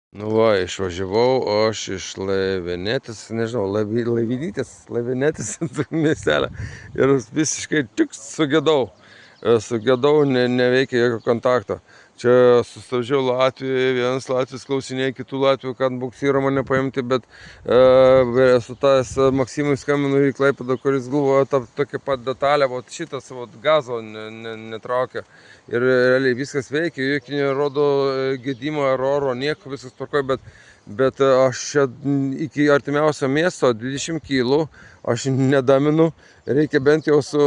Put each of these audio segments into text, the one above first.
Nu va, išvažiavau aš iš Laivenėtis, nežinau, Laivenėtis miestelio ir visiškai tik sugedau. Sugedau, neveikia jokio kontakto. Čia sustabdžiau Latvijoje, vienas Latvijos klausinėja kitų Latvijų, kad buksyro mane paimti, bet su tas Maksimui skambinu į Klaipėdą, kuris galvoja tokią pat detalę, šitas gazo netraukia. Ir realiai viskas veikia, jokių nerodo gedimo ar oro, nieko, viskas tvarkoja, bet aš čia iki artimiausio miesto 20 kilų, aš nedaminu, reikia bent jau su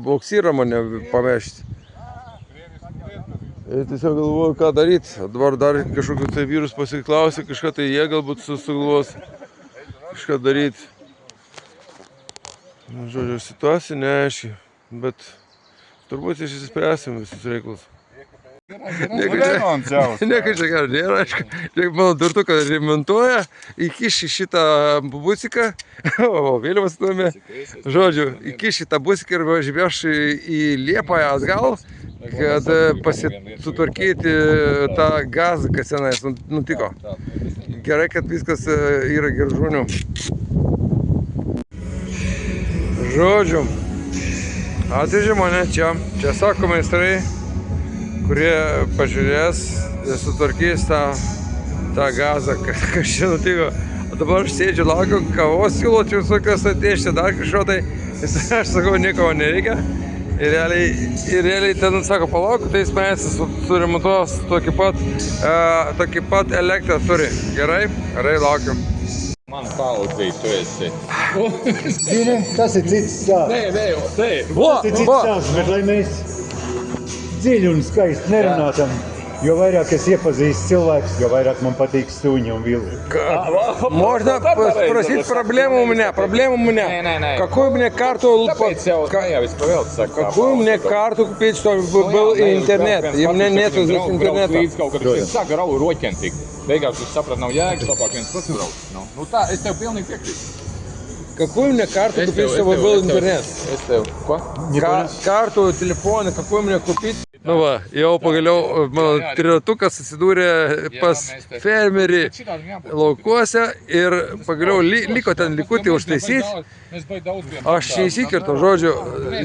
buksyro mane pavežti. Ir tiesiog galvoju, ką daryti. Dabar dar kažkokius tai vyrus pasiklausiu, kažką tai jie galbūt sugalvos kažką daryti. Žodžiu, situacija neaiški, bet turbūt išsispręsim visus reikalus. Nieko čia ką nėra, aišku. Mano durtuką remontuoja, įkiši šitą busiką, o vėliavas nuėmė. Žodžiu, įkiši tą busiką ir važiuoš į Liepą atgal, kad sutvarkyti tą gazą, kas tenais nutiko. Gerai, kad viskas yra Geržūnių. Žodžiu, atvežė mane čia sako meistrai, kurie pažiūrės ir sutvarkys tą gazą, kas čia nutiko. O dabar aš sėdžiu, laukiu kavos, siūločiau visokios atėšti, dar kažko tai. Aš sakau, nieko nereikia. Ir realiai ten sako, palauk, tai jis manęs suremontuos tokį pat elektrą turi. Gerai? Gerai, laukiu. Man paudzī, tu esi. Zini, tas ir cits stāsts. Nē, te. Tas ir cits stāsts, bet lai mēs dziļi un skaisti nerunātam, jo vairāk es iepazīstu cilvēkus, jo vairāk man patīk стуни un vilni. Можно спросить проблему у меня? Не. Какую мне карту... Какую мне карту купить, чтобы был интернет? И у меня нету здесь интернета. Saka rauju roķeni tik. Beigās tu saprati, nav jēgas, labāk viens pats brauc. Nu tā, es tev pilnīgi piekrītu. Какую мне карту купить, чтобы был интернет? Es tev, ko? Карту, телефон, какую мне купить? Nu va, jau pagaliau mano triratukas atsidūrė pas fermerį laukuose ir pagaliau liko ten likutį užtaisyti. Aš įsikirtau, žodžiu,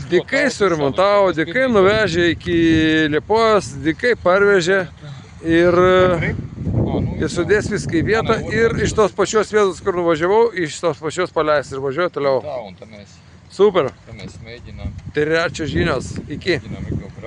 dikai suremontavo, dikai nuvežė iki Liepojos, dikai parvežė ir sudės viską į vietą ir iš tos pačios vietos, kur nuvažiavau, iš tos pačios paleis ir važiuoju toliau. Super. Trečios žinios. Iki.